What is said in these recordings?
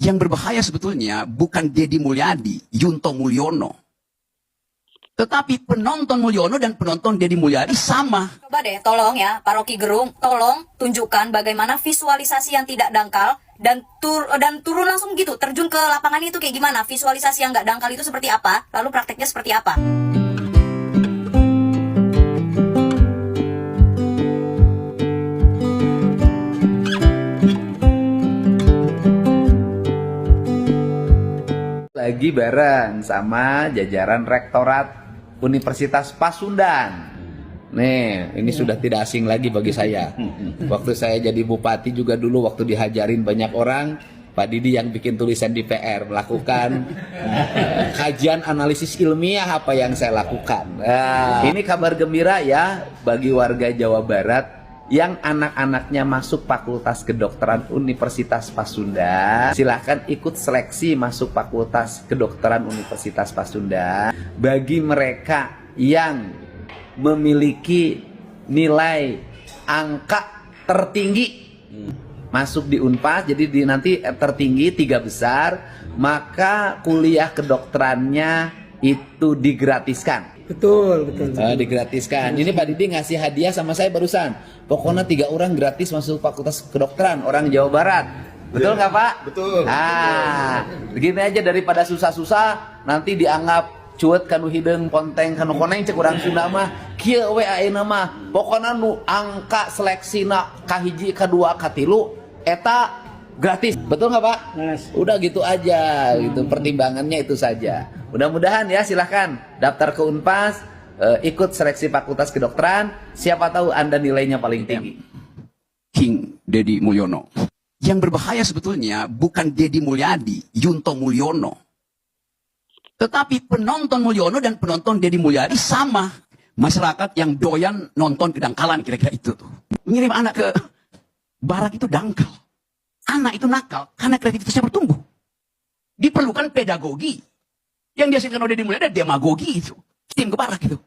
Yang berbahaya sebetulnya bukan Deddy Mulyadi, Yunto Mulyono. Tetapi penonton Mulyono dan penonton Deddy Mulyadi sama. Coba deh, tolong ya, Pak Rocky Gerung, tolong tunjukkan bagaimana visualisasi yang tidak dangkal dan turun langsung gitu, terjun ke lapangan itu kayak gimana? Visualisasi yang nggak dangkal itu seperti apa? Lalu prakteknya seperti apa? Lagi bareng sama jajaran Rektorat Universitas Pasundan. Nih, ini sudah tidak asing lagi bagi saya. Waktu saya jadi bupati juga dulu, waktu dihajarin banyak orang, Pak Didi yang bikin tulisan di PR, melakukan kajian analisis ilmiah apa yang saya lakukan. Nah, ini kabar gembira ya bagi warga Jawa Barat yang anak-anaknya masuk Fakultas Kedokteran Universitas Pasundan. Silahkan ikut seleksi masuk Fakultas Kedokteran Universitas Pasundan. Bagi mereka yang memiliki nilai angka tertinggi masuk di Unpad, jadi nanti tertinggi 3 besar, maka kuliah kedokterannya itu digratiskan. Betul. Digratiskan. Ini Pak Didi ngasih hadiah sama saya barusan. Pokoknya 3 orang gratis masuk Fakultas Kedokteran, orang Jawa Barat. Betul nggak Pak? Betul. Nah, begini aja, daripada susah-susah nanti dianggap cuet kanu hideung ponteng kanu koneng cek urang Sunda mah kieu we ayeuna mah. Pokona nu angka seleksina kahiji, kadua, katilu eta gratis. Betul nggak Pak? Yes. Udah gitu aja, gitu. Pertimbangannya itu saja. Mudah-mudahan ya, silahkan daftar ke Unpas, ikut seleksi Fakultas Kedokteran. Siapa tahu Anda nilainya paling tinggi. King Deddy Mulyono. Yang berbahaya sebetulnya bukan Deddy Mulyadi, Yunto Mulyono. Tetapi penonton Mulyono dan penonton Deddy Mulyadi sama. Masyarakat yang doyan nonton kedangkalan, kira-kira itu tuh. Ngirim anak ke barat itu dangkal. Anak itu nakal karena kreativitasnya bertumbuh. Diperlukan pedagogi. Yang dihasilkan oleh Deddy Mulyadi ada demagogi itu. Kirim ke barat gitu.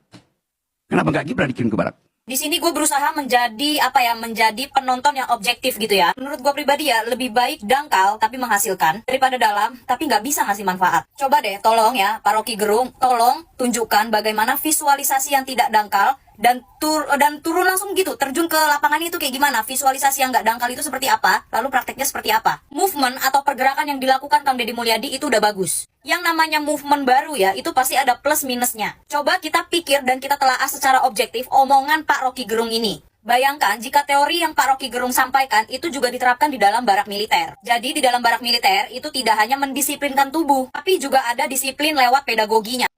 Kenapa nggak Gibran dikirim ke barat? Di sini gue berusaha menjadi penonton yang objektif gitu ya. Menurut gue pribadi ya, lebih baik dangkal tapi menghasilkan daripada dalam tapi nggak bisa ngasih manfaat. Coba deh, tolong ya, Pak Rocky Gerung, tolong tunjukkan bagaimana visualisasi yang tidak dangkal dan turun langsung gitu, terjun ke lapangan itu kayak gimana? Visualisasi yang nggak dangkal itu seperti apa? Lalu prakteknya seperti apa? Movement atau pergerakan yang dilakukan Kang Deddy Mulyadi itu udah bagus. Yang namanya movement baru ya, itu pasti ada plus minusnya. Coba kita pikir dan kita telaah secara objektif omongan Pak Rocky Gerung ini. Bayangkan jika teori yang Pak Rocky Gerung sampaikan itu juga diterapkan di dalam barak militer. Jadi di dalam barak militer itu tidak hanya mendisiplinkan tubuh, tapi juga ada disiplin lewat pedagoginya.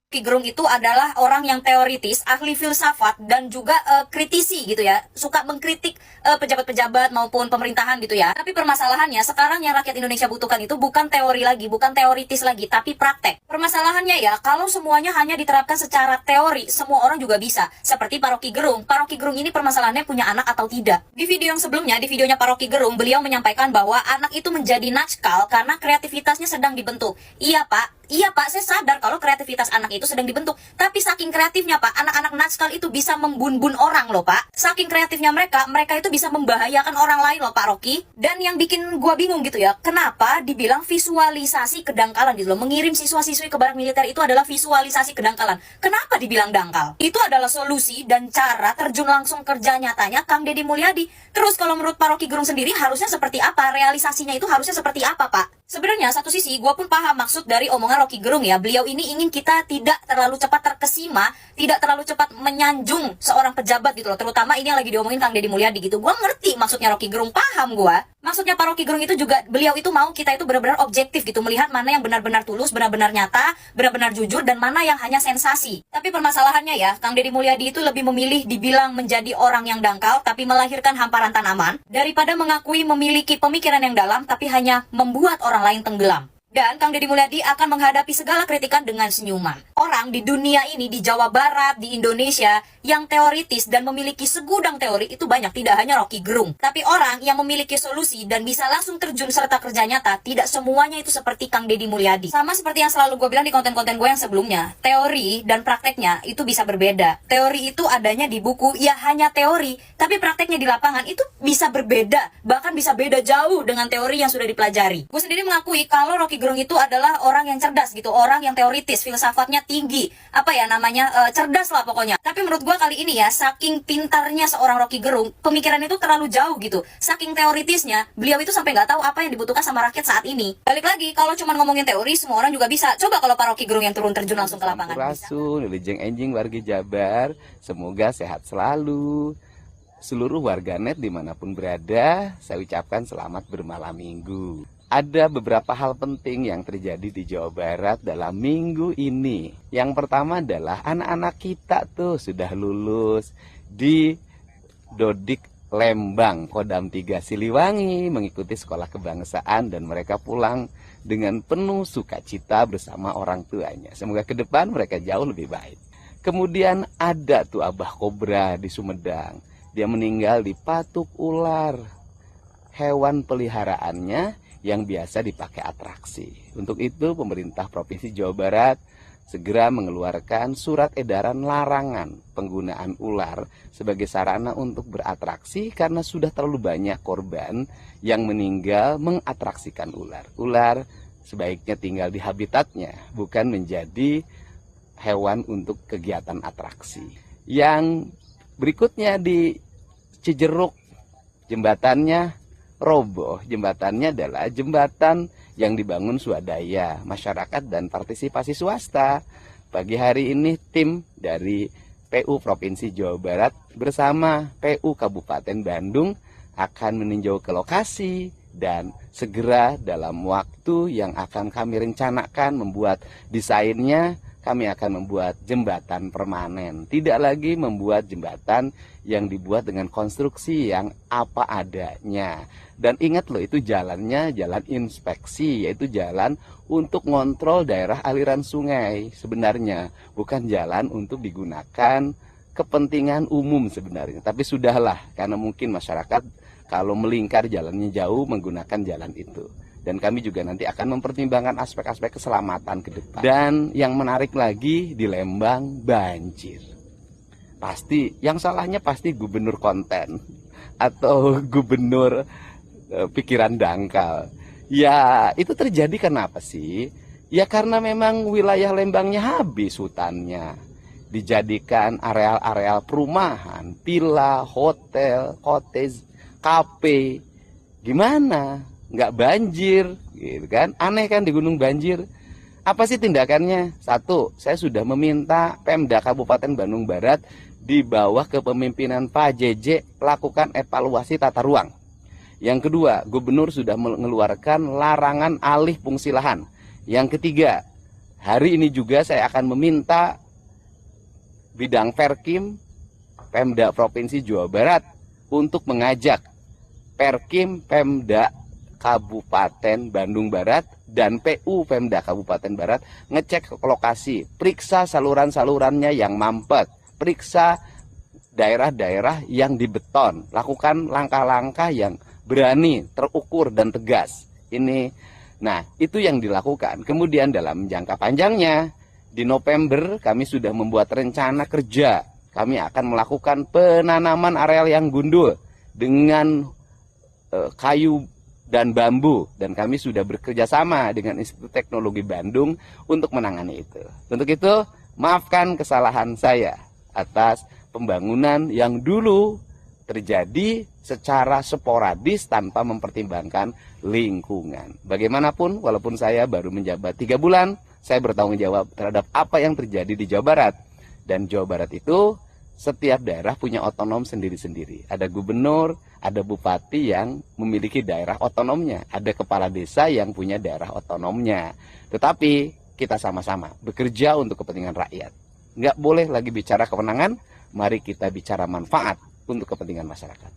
Rocky Gerung itu adalah orang yang teoritis, ahli filsafat, dan juga kritisi gitu ya. Suka mengkritik pejabat-pejabat maupun pemerintahan gitu ya. Tapi permasalahannya sekarang yang rakyat Indonesia butuhkan itu bukan teori lagi, bukan teoritis lagi, tapi praktek. Permasalahannya ya, kalau semuanya hanya diterapkan secara teori, semua orang juga bisa. Seperti Pak Rocky Gerung. Pak Rocky Gerung ini permasalahannya punya anak atau tidak. Di video yang sebelumnya, di videonya Pak Rocky Gerung, beliau menyampaikan bahwa anak itu menjadi nakal karena kreativitasnya sedang dibentuk. Iya Pak, saya sadar kalau kreativitas anak itu sedang dibentuk. Tapi saking kreatifnya Pak, anak-anak nakal itu bisa membun-bun orang loh Pak. Saking kreatifnya mereka itu bisa membahayakan orang lain loh Pak Rocky. Dan yang bikin gua bingung gitu ya, kenapa dibilang visualisasi kedangkalan gitu loh. Mengirim siswa-siswi ke barak militer itu adalah visualisasi kedangkalan. Kenapa dibilang dangkal? Itu adalah solusi dan cara terjun langsung kerja nyatanya Kang Deddy Mulyadi. Terus kalau menurut Pak Rocky Gerung sendiri harusnya seperti apa? Realisasinya itu harusnya seperti apa Pak? Sebenarnya satu sisi gue pun paham maksud dari omongan Rocky Gerung ya. Beliau ini ingin kita tidak terlalu cepat terkesima, tidak terlalu cepat menyanjung seorang pejabat gitu loh. Terutama ini yang lagi diomongin Kang Deddy Mulyadi gitu. Gue ngerti maksudnya Rocky Gerung, paham gue. Maksudnya Pak Rocky Gerung itu juga, beliau itu mau kita itu benar-benar objektif gitu. Melihat mana yang benar-benar tulus, benar-benar nyata, benar-benar jujur, dan mana yang hanya sensasi. Tapi permasalahannya ya, Kang Deddy Mulyadi itu lebih memilih dibilang menjadi orang yang dangkal, tapi melahirkan hamparan tanaman, daripada mengakui memiliki pemikiran yang dalam, tapi hanya membuat orang lain tenggelam. Dan Kang Deddy Mulyadi akan menghadapi segala kritikan dengan senyuman. Orang di dunia ini, di Jawa Barat, di Indonesia, yang teoritis dan memiliki segudang teori itu banyak, tidak hanya Rocky Gerung. Tapi orang yang memiliki solusi dan bisa langsung terjun serta kerja nyata, tidak semuanya itu seperti Kang Deddy Mulyadi. Sama seperti yang selalu gue bilang di konten-konten gue yang sebelumnya, teori dan prakteknya itu bisa berbeda. Teori itu adanya di buku, ya hanya teori, tapi prakteknya di lapangan itu bisa berbeda, bahkan bisa beda jauh dengan teori yang sudah dipelajari. Gue sendiri mengakui kalau Rocky Gerung itu adalah orang yang cerdas gitu, orang yang teoritis, filsafatnya tinggi, cerdas lah pokoknya. Tapi menurut gue kali ini ya, saking pintarnya seorang Rocky Gerung, pemikiran itu terlalu jauh gitu. Saking teoritisnya, beliau itu sampai nggak tahu apa yang dibutuhkan sama rakyat saat ini. Balik lagi, kalau cuma ngomongin teori, semua orang juga bisa. Coba kalau Pak Rocky Gerung yang turun terjun langsung ke lapangan. Rasul, Wilujeng Enjing wargi Jabar, semoga sehat selalu. Seluruh warganet dimanapun berada, saya ucapkan selamat bermalam minggu. Ada beberapa hal penting yang terjadi di Jawa Barat dalam minggu ini. Yang pertama adalah anak-anak kita tuh sudah lulus di Dodik Lembang, Kodam 3 Siliwangi, mengikuti sekolah kebangsaan dan mereka pulang dengan penuh sukacita bersama orang tuanya. Semoga ke depan mereka jauh lebih baik. Kemudian ada tuh Abah Kobra di Sumedang. Dia meninggal di patuk ular, hewan peliharaannya yang biasa dipakai atraksi. Untuk itu pemerintah Provinsi Jawa Barat segera mengeluarkan surat edaran larangan penggunaan ular sebagai sarana untuk beratraksi karena sudah terlalu banyak korban yang meninggal mengatraksikan ular. Ular sebaiknya tinggal di habitatnya, bukan menjadi hewan untuk kegiatan atraksi. Yang berikutnya di Cijeruk, jembatannya roboh. Jembatannya adalah jembatan yang dibangun swadaya, masyarakat dan partisipasi swasta. Pagi hari ini tim dari PU Provinsi Jawa Barat bersama PU Kabupaten Bandung akan meninjau ke lokasi dan segera dalam waktu yang akan kami rencanakan membuat desainnya, kami akan membuat jembatan permanen. Tidak lagi membuat jembatan yang dibuat dengan konstruksi yang apa adanya. Dan ingat loh, itu jalannya jalan inspeksi, yaitu jalan untuk ngontrol daerah aliran sungai sebenarnya. Bukan jalan untuk digunakan kepentingan umum sebenarnya. Tapi sudahlah, karena mungkin masyarakat kalau melingkar jalannya jauh menggunakan jalan itu. Dan kami juga nanti akan mempertimbangkan aspek-aspek keselamatan ke depan. Dan yang menarik lagi, di Lembang banjir. Pasti, yang salahnya pasti gubernur konten atau gubernur pikiran dangkal. Ya, itu terjadi kenapa sih? Ya karena memang wilayah Lembangnya habis hutannya. Dijadikan areal-areal perumahan, villa, hotel, cottage, kafe. Gimana? Nggak banjir, gitu kan? Aneh kan di gunung banjir. Apa sih tindakannya? Satu, saya sudah meminta Pemda Kabupaten Bandung Barat di bawah kepemimpinan Pak JJ lakukan evaluasi tata ruang. Yang kedua, gubernur sudah mengeluarkan larangan alih fungsi lahan. Yang ketiga, hari ini juga saya akan meminta bidang Perkim Pemda Provinsi Jawa Barat untuk mengajak Perkim Pemda Kabupaten Bandung Barat dan PU Pemda Kabupaten Barat ngecek ke lokasi, periksa saluran-salurannya yang mampet, periksa daerah-daerah yang dibeton, lakukan langkah-langkah yang berani, terukur dan tegas. Nah, itu yang dilakukan. Kemudian dalam jangka panjangnya, di November kami sudah membuat rencana kerja. Kami akan melakukan penanaman areal yang gundul dengan kayu dan bambu, dan kami sudah bekerja sama dengan Institut Teknologi Bandung untuk menangani itu. Untuk itu, maafkan kesalahan saya atas pembangunan yang dulu terjadi secara sporadis tanpa mempertimbangkan lingkungan. Bagaimanapun, walaupun saya baru menjabat 3 bulan, saya bertanggung jawab terhadap apa yang terjadi di Jawa Barat. Dan Jawa Barat itu setiap daerah punya otonom sendiri-sendiri. Ada gubernur, ada bupati yang memiliki daerah otonomnya, ada kepala desa yang punya daerah otonomnya. Tetapi kita sama-sama bekerja untuk kepentingan rakyat. Nggak boleh lagi bicara kewenangan, mari kita bicara manfaat untuk kepentingan masyarakat.